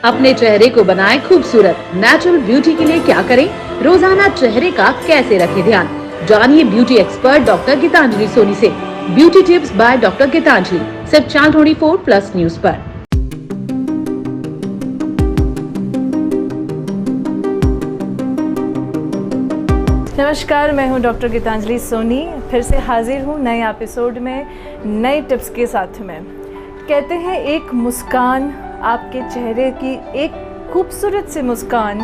अपने चेहरे को बनाएं खूबसूरत। नेचुरल ब्यूटी के लिए क्या करें? रोजाना चेहरे का कैसे रखें ध्यान? जानिए beauty expert doctor Geetanjali Soni से। Beauty tips by doctor Geetanjali, सिर्फ चैनल 24+ न्यूज पर। नमस्कार, मैं हूं डॉक्टर गीतांजलि सोनी। फिर से हाजिर हूं नए एपिसोड में नए टिप्स के साथ में। कहते हैं एक मुस्कान, आपके चेहरे की एक खूबसूरत सी मुस्कान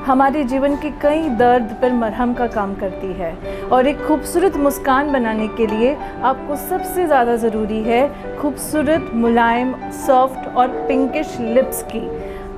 हमारे जीवन के कई दर्द पर मरहम का काम करती है। और एक खूबसूरत मुस्कान बनाने के लिए आपको सबसे ज़्यादा ज़रूरी है खूबसूरत, मुलायम, सॉफ्ट और पिंकिश लिप्स की।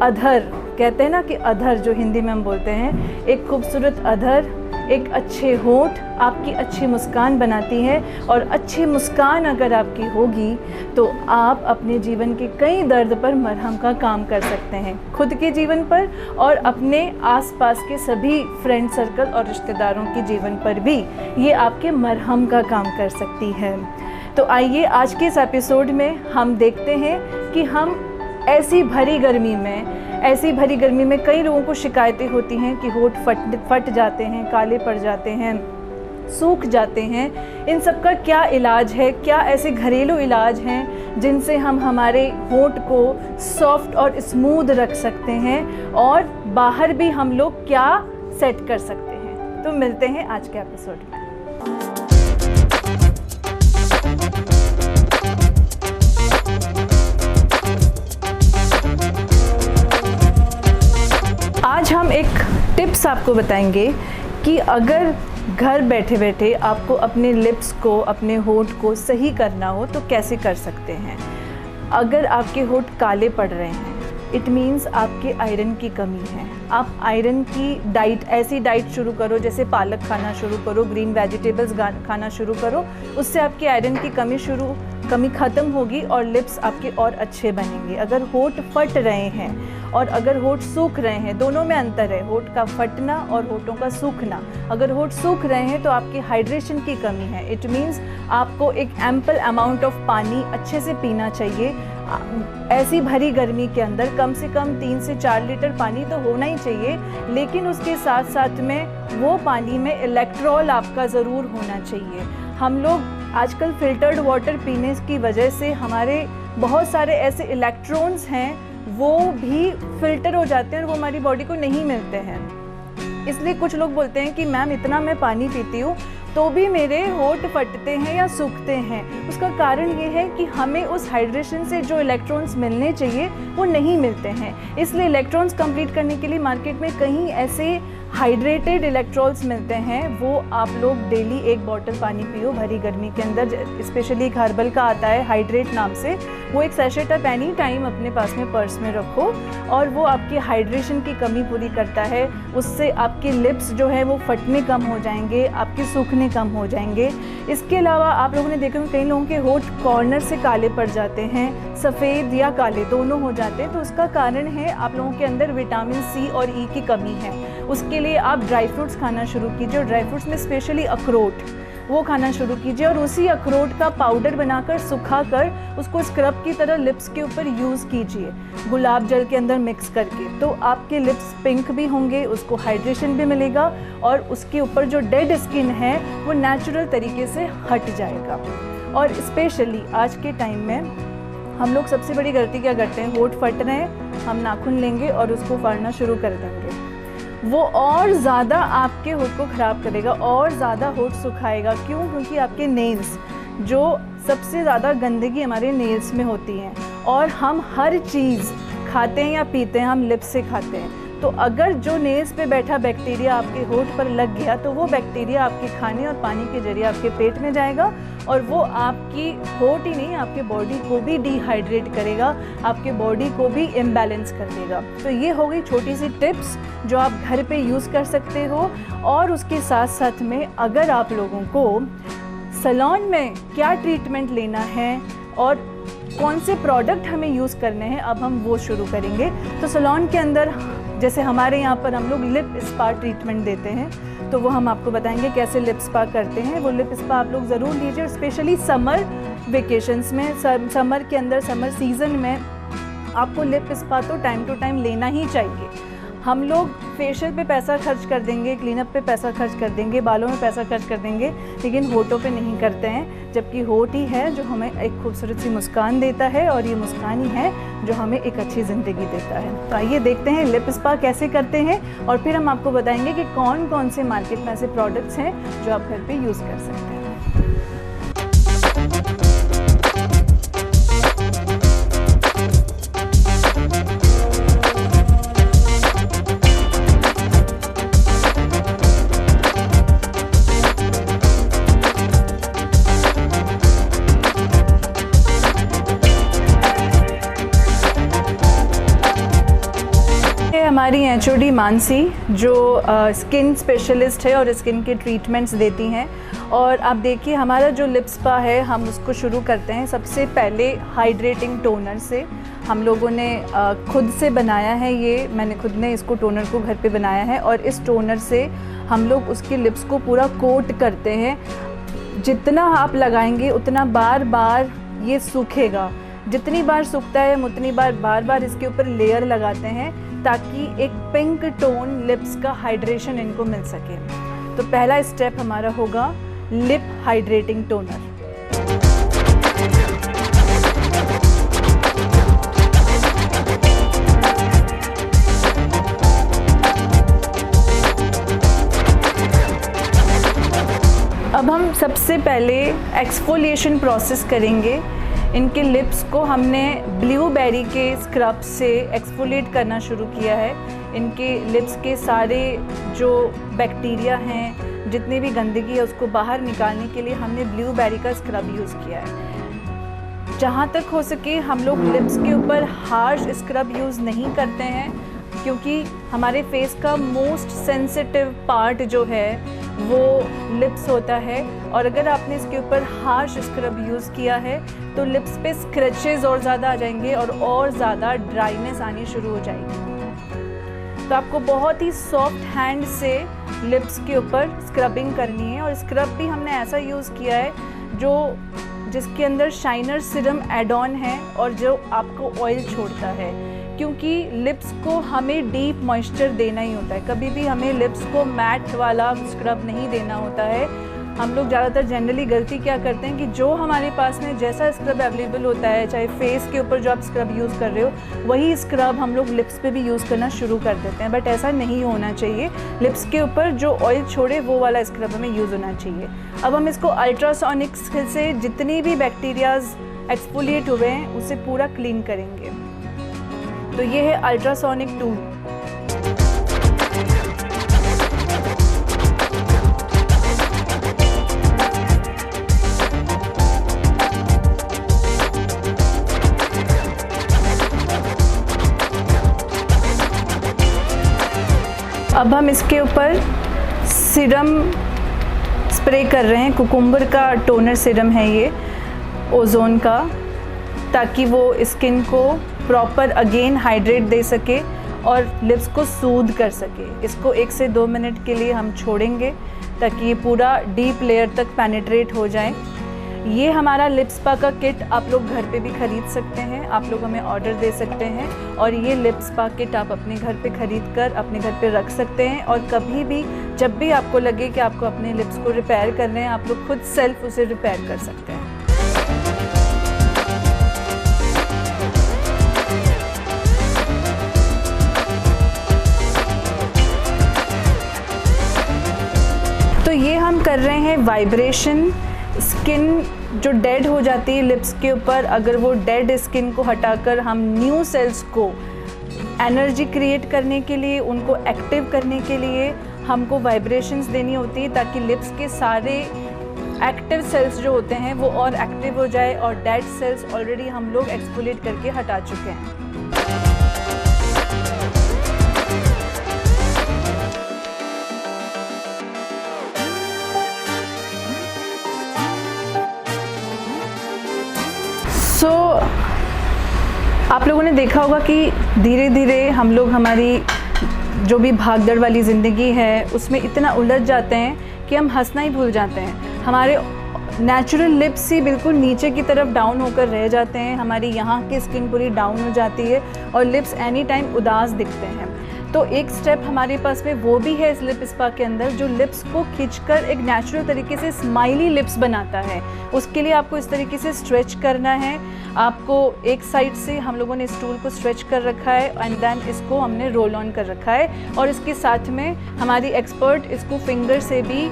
अधर, कहते हैं ना कि अधर जो हिंदी में हम बोलते हैं, एक खूबसूरत अधर, एक अच्छे होंठ आपकी अच्छी मुस्कान बनाती है। और अच्छी मुस्कान अगर आपकी होगी तो आप अपने जीवन के कई दर्द पर मरहम का काम कर सकते हैं, खुद के जीवन पर और अपने आसपास के सभी फ्रेंड सर्कल और रिश्तेदारों के जीवन पर भी ये आपके मरहम का काम कर सकती है। तो आइए आज के इस एपिसोड में हम देखते हैं कि हम ऐसी भरी गर्मी में कई लोगों को शिकायतें होती हैं कि होंठ फट जाते हैं, काले पड़ जाते हैं, सूख जाते हैं। इन सब का क्या इलाज है? क्या ऐसे घरेलू इलाज हैं जिनसे हम हमारे होंठ को सॉफ्ट और स्मूथ रख सकते हैं और बाहर भी हम लोग क्या सेट कर सकते हैं? तो मिलते हैं आज के एपिसोड में। आज हम एक टिप्स आपको बताएंगे कि अगर घर बैठे बैठे आपको अपने लिप्स को, अपने होंठ को सही करना हो तो कैसे कर सकते हैं। अगर आपके होंठ काले पड़ रहे हैं, इट मीन्स आपके आयरन की कमी है। आप आयरन की डाइट, ऐसी डाइट शुरू करो जैसे पालक खाना शुरू करो, ग्रीन वेजिटेबल्स खाना शुरू करो, उससे आपकी आयरन की कमी ख़त्म होगी और लिप्स आपके और अच्छे बनेंगे। अगर होंठ फट रहे हैं और अगर होंठ सूख रहे हैं, दोनों में अंतर है, होंठ का फटना और होंठों का सूखना। अगर होंठ सूख रहे हैं तो आपकी हाइड्रेशन की कमी है। इट मीन्स आपको एक एम्पल अमाउंट ऑफ पानी अच्छे से पीना चाहिए। ऐसी भरी गर्मी के अंदर कम से कम 3 से 4 लीटर पानी तो होना ही चाहिए, लेकिन उसके साथ साथ में वो पानी में इलेक्ट्रॉल आपका ज़रूर होना चाहिए। हम लोग आजकल फ़िल्टर्ड वाटर पीने की वजह से हमारे बहुत सारे ऐसे इलेक्ट्रॉन्स हैं वो भी फ़िल्टर हो जाते हैं और वो हमारी बॉडी को नहीं मिलते हैं। इसलिए कुछ लोग बोलते हैं कि मैम इतना मैं पानी पीती हूँ तो भी मेरे होंठ फटते हैं या सूखते हैं। उसका कारण ये है कि हमें उस हाइड्रेशन से जो इलेक्ट्रॉन्स मिलने चाहिए वो नहीं मिलते हैं। इसलिए इलेक्ट्रॉन्स कंप्लीट करने के लिए मार्केट में कहीं ऐसे हाइड्रेटेड इलेक्ट्रॉल्स मिलते हैं, वो आप लोग डेली 1 बॉटल पानी पियो भरी गर्मी के अंदर। स्पेशली एक हर्बल का आता है हाइड्रेट नाम से, वो एक सैशेट आप एनी टाइम अपने पास में पर्स में रखो और वो आपकी हाइड्रेशन की कमी पूरी करता है। उससे आपके लिप्स जो है वो फटने कम हो जाएंगे, आपके सूखने कम हो जाएंगे। इसके अलावा आप लोगों ने देखा कई लोगों के होंठ कॉर्नर से काले पड़ जाते हैं, सफ़ेद या काले दोनों हो जाते हैं। तो उसका कारण है आप लोगों के अंदर विटामिन सी और ई की कमी है। उसके लिए आप ड्राई फ्रूट्स खाना शुरू कीजिए और ड्राई फ्रूट्स में स्पेशली अखरोट, वो खाना शुरू कीजिए और उसी अखरोट का पाउडर बनाकर सुखाकर उसको स्क्रब की तरह लिप्स के ऊपर यूज़ कीजिए, गुलाब जल के अंदर मिक्स करके। तो आपके लिप्स पिंक भी होंगे, उसको हाइड्रेशन भी मिलेगा और उसके ऊपर जो डेड स्किन है वो नेचुरल तरीके से हट जाएगा। और स्पेशली आज के टाइम में हम लोग सबसे बड़ी गलती क्या करते हैं, होंठ फट रहे हैं, हम नाखून लेंगे और उसको फाड़ना शुरू कर देंगे। वो और ज़्यादा आपके होंठ को ख़राब करेगा और ज़्यादा होंठ सुखाएगा। क्यों? क्योंकि आपके नेल्स, जो सबसे ज़्यादा गंदगी हमारे नेल्स में होती है और हम हर चीज़ खाते हैं या पीते हैं हम लिप्स से खाते हैं। तो अगर जो नेल्स पे बैठा बैक्टीरिया आपके होंठ पर लग गया तो वो बैक्टीरिया आपके खाने और पानी के जरिए आपके पेट में जाएगा और वो आपकी होंठ ही नहीं आपके बॉडी को भी डिहाइड्रेट करेगा, आपके बॉडी को भी इम्बैलेंस कर देगा। तो ये हो गई छोटी सी टिप्स जो आप घर पे यूज़ कर सकते हो। और उसके साथ साथ में अगर आप लोगों को सैलून में क्या ट्रीटमेंट लेना है और कौन से प्रोडक्ट हमें यूज़ करने हैं, अब हम वो शुरू करेंगे। तो सैलून के अंदर जैसे हमारे यहाँ पर हम लोग लिप स्पा ट्रीटमेंट देते हैं, तो वो हम आपको बताएंगे कैसे लिप स्पा करते हैं। वो लिप स्पा आप लोग ज़रूर लीजिए, स्पेशली समर वेकेशंस में, समर के अंदर, समर सीज़न में आपको लिप स्पा तो टाइम टू टाइम लेना ही चाहिए। हम लोग फेशियल पे पैसा खर्च कर देंगे, क्लीनअप पे पैसा खर्च कर देंगे, बालों में पैसा खर्च कर देंगे, लेकिन होठों पे नहीं करते हैं, जबकि होठ ही है जो हमें एक खूबसूरत सी मुस्कान देता है और ये मुस्कान ही है जो हमें एक अच्छी ज़िंदगी देता है। तो आइए देखते हैं लिप स्पा कैसे करते हैं और फिर हम आपको बताएंगे कि कौन कौन से मार्केट में ऐसे प्रोडक्ट्स हैं जो आप घर पर यूज़ कर सकते हैं। हमारी HOD मानसी जो स्किन स्पेशलिस्ट है और स्किन के ट्रीटमेंट्स देती हैं। और आप देखिए हमारा जो लिप स्पा है हम उसको शुरू करते हैं सबसे पहले हाइड्रेटिंग टोनर से। हम लोगों ने खुद से बनाया है, ये मैंने खुद ने इसको टोनर को घर पे बनाया है और इस टोनर से हम लोग उसके लिप्स को पूरा कोट करते हैं। जितना आप लगाएंगे उतना बार बार ये सूखेगा, जितनी बार सूखता है हम उतनी बार इसके ऊपर लेयर लगाते हैं ताकि एक पिंक टोन लिप्स का हाइड्रेशन इनको मिल सके। तो पहला स्टेप हमारा होगा लिप हाइड्रेटिंग टोनर। अब हम सबसे पहले एक्सफोलिएशन प्रोसेस करेंगे। इनके लिप्स को हमने ब्लूबेरी के स्क्रब से एक्सफोलिएट करना शुरू किया है। इनके लिप्स के सारे जो बैक्टीरिया हैं, जितनी भी गंदगी है उसको बाहर निकालने के लिए हमने ब्लूबेरी का स्क्रब यूज़ किया है। जहाँ तक हो सके हम लोग लिप्स के ऊपर हार्श स्क्रब यूज़ नहीं करते हैं क्योंकि हमारे फेस का मोस्ट सेंसिटिव पार्ट जो है वो लिप्स होता है और अगर आपने इसके ऊपर हार्श स्क्रब यूज़ किया है तो लिप्स पे स्क्रैचेस और ज़्यादा आ जाएंगे और ज़्यादा ड्राइनेस आनी शुरू हो जाएगी। तो आपको बहुत ही सॉफ्ट हैंड से लिप्स के ऊपर स्क्रबिंग करनी है। और स्क्रब भी हमने ऐसा यूज़ किया है जिसके अंदर शाइनर सीरम एड ऑन है और जो आपको ऑयल छोड़ता है, क्योंकि लिप्स को हमें डीप मॉइस्चर देना ही होता है। कभी भी हमें लिप्स को मैट वाला स्क्रब नहीं देना होता है। हम लोग ज़्यादातर जनरली गलती क्या करते हैं कि जो हमारे पास में जैसा स्क्रब अवेलेबल होता है, चाहे फेस के ऊपर जो आप स्क्रब यूज़ कर रहे हो वही स्क्रब हम लोग लिप्स पे भी यूज़ करना शुरू कर देते हैं, बट ऐसा नहीं होना चाहिए। लिप्स के ऊपर जो ऑयल छोड़े वो वाला स्क्रब हमें यूज़ होना चाहिए। अब हम इसको अल्ट्रासोनिक से जितनी भी बैक्टीरियाज एक्सफोलिएट हुए हैं उसे पूरा क्लीन करेंगे। तो ये है अल्ट्रासोनिक टूल। अब हम इसके ऊपर सीरम स्प्रे कर रहे हैं। कुकुम्बर का टोनर सीरम है ये, ओजोन का, ताकि वो स्किन को प्रॉपर अगेन हाइड्रेट दे सके और लिप्स को सूद कर सके। इसको 1 से 2 मिनट के लिए हम छोड़ेंगे ताकि ये पूरा डीप लेयर तक पेनिट्रेट हो जाए। ये हमारा लिप स्पा का किट आप लोग घर पे भी ख़रीद सकते हैं, आप लोग हमें ऑर्डर दे सकते हैं और ये लिप स्पा किट आप अपने घर पे ख़रीद कर अपने घर पे रख सकते हैं। और कभी भी जब भी आपको लगे कि आपको अपने लिप्स को रिपेयर करने हैं, आप लोग खुद सेल्फ उसे रिपेयर कर सकते हैं। तो ये हम कर रहे हैं वाइब्रेशन। स्किन जो डेड हो जाती है लिप्स के ऊपर, अगर वो डेड स्किन को हटाकर हम न्यू सेल्स को एनर्जी क्रिएट करने के लिए, उनको एक्टिव करने के लिए हमको वाइब्रेशंस देनी होती है ताकि लिप्स के सारे एक्टिव सेल्स जो होते हैं वो और एक्टिव हो जाए और डेड सेल्स ऑलरेडी हम लोग एक्सफोलिएट करके हटा चुके हैं। आप लोगों ने देखा होगा कि धीरे धीरे हम लोग हमारी जो भी भागदौड़ वाली ज़िंदगी है उसमें इतना उलझ जाते हैं कि हम हंसना ही भूल जाते हैं। हमारे नेचुरल लिप्स ही बिल्कुल नीचे की तरफ डाउन होकर रह जाते हैं, हमारी यहाँ की स्किन पूरी डाउन हो जाती है और लिप्स एनी टाइम उदास दिखते हैं। तो एक स्टेप हमारे पास में वो भी है इस लिप स्पा के अंदर, जो लिप्स को खींचकर एक नेचुरल तरीके से स्माइली लिप्स बनाता है। उसके लिए आपको इस तरीके से स्ट्रेच करना है। आपको एक साइड से हम लोगों ने इस टूल को स्ट्रेच कर रखा है एंड देन इसको हमने रोल ऑन कर रखा है, और इसके साथ में हमारी एक्सपर्ट इसको फिंगर से भी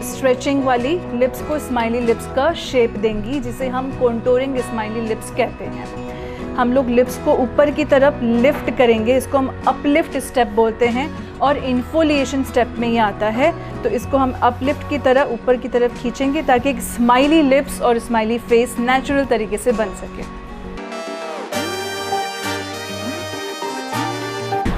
स्ट्रेचिंग वाली लिप्स को स्माइली लिप्स का शेप देंगी, जिसे हम कॉन्टूरिंग स्माइली लिप्स कहते हैं। हम लोग लिप्स को ऊपर की तरफ लिफ्ट करेंगे, इसको हम अपलिफ्ट स्टेप बोलते हैं और इन्फोलिएशन स्टेप में ये आता है। तो इसको हम अपलिफ्ट की तरह ऊपर की तरफ खींचेंगे ताकि एक स्माइली लिप्स और स्माइली फेस नेचुरल तरीके से बन सके।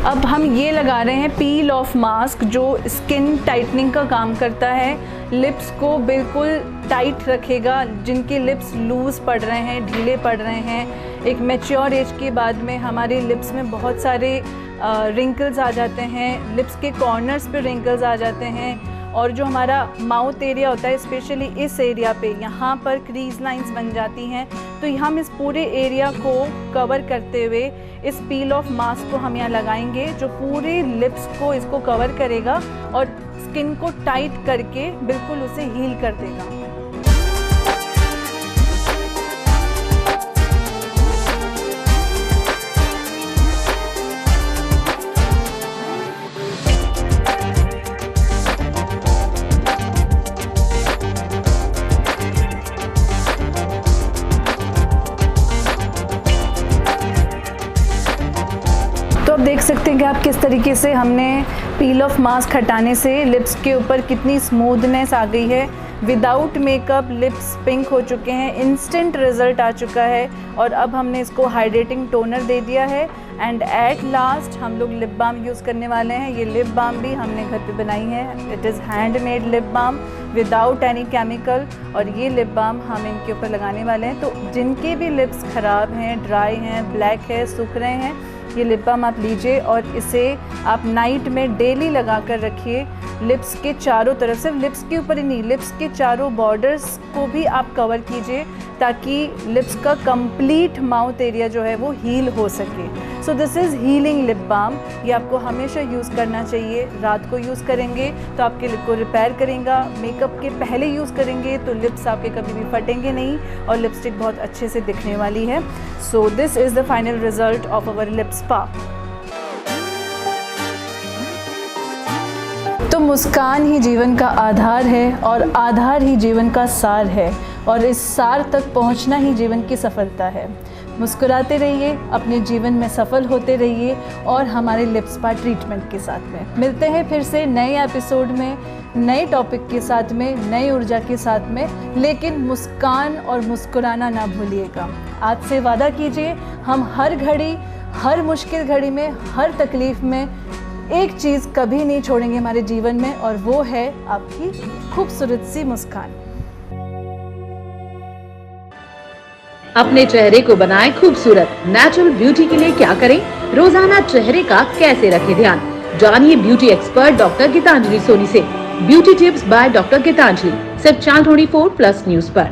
अब हम ये लगा रहे हैं पील ऑफ मास्क, जो स्किन टाइटनिंग का काम करता है, लिप्स को बिल्कुल टाइट रखेगा। जिनके लिप्स लूज़ पड़ रहे हैं, ढीले पड़ रहे हैं, एक मैच्योर एज के बाद में हमारे लिप्स में बहुत सारे रिंकल्स आ जाते हैं, लिप्स के कॉर्नर्स पे रिंकल्स आ जाते हैं, और जो हमारा माउथ एरिया होता है स्पेशली इस एरिया पे यहाँ पर क्रीज लाइंस बन जाती हैं। तो हम इस पूरे एरिया को कवर करते हुए इस पील ऑफ मास्क को हम यहाँ लगाएंगे, जो पूरे लिप्स को इसको कवर करेगा और स्किन को टाइट करके बिल्कुल उसे हील कर देगा। तो आप देख सकते हैं कि आप किस तरीके से हमने पील ऑफ मास्क हटाने से लिप्स के ऊपर कितनी स्मूथनेस आ गई है। विदाउट मेकअप लिप्स पिंक हो चुके हैं, इंस्टेंट रिजल्ट आ चुका है। और अब हमने इसको हाइड्रेटिंग टोनर दे दिया है एंड एट लास्ट हम लोग लिप बाम यूज़ करने वाले हैं। ये लिप बाम भी हमने घर पे बनाई है, it is handmade lip balm without any chemical, और ये लिप बाम हम इनके ऊपर लगाने वाले हैं। तो जिनके भी लिप्स ख़राब हैं, ड्राई हैं, ब्लैक है, सूख रहे हैं, ये लिप बाम आप लीजिए और इसे आप नाइट में डेली लगा कर रखिए। लिप्स के चारों तरफ, सिर्फ लिप्स के ऊपर ही नहीं, लिप्स के चारों बॉर्डर्स को भी आप कवर कीजिए ताकि लिप्स का कंप्लीट माउथ एरिया जो है वो हील हो सके। So this is healing lip balm. ये आपको हमेशा यूज़ करना चाहिए। रात को यूज़ करेंगे तो आपके लिप को रिपेयर करेगा, मेकअप के पहले यूज़ करेंगे तो लिप्स आपके कभी भी फटेंगे नहीं और लिपस्टिक बहुत अच्छे से दिखने वाली है। सो this is the final result of our lip spa. तो मुस्कान ही जीवन का आधार है और आधार ही जीवन का सार है, और इस सार तक पहुंचना ही जीवन की सफलता है। मुस्कुराते रहिए, अपने जीवन में सफल होते रहिए और हमारे लिप स्पा ट्रीटमेंट के साथ में मिलते हैं फिर से नए एपिसोड में, नए टॉपिक के साथ में, नई ऊर्जा के साथ में। लेकिन मुस्कान और मुस्कुराना ना भूलिएगा। आज से वादा कीजिए, हम हर घड़ी, हर मुश्किल घड़ी में, हर तकलीफ़ में एक चीज़ कभी नहीं छोड़ेंगे हमारे जीवन में, और वो है आपकी खूबसूरत सी मुस्कान। अपने चेहरे को बनाएं खूबसूरत। नेचुरल ब्यूटी के लिए क्या करें? रोजाना चेहरे का कैसे रखें ध्यान? जानिए beauty expert doctor Geetanjali Soni से। Beauty tips by doctor Geetanjali, सिर्फ Channel 24+ न्यूज पर।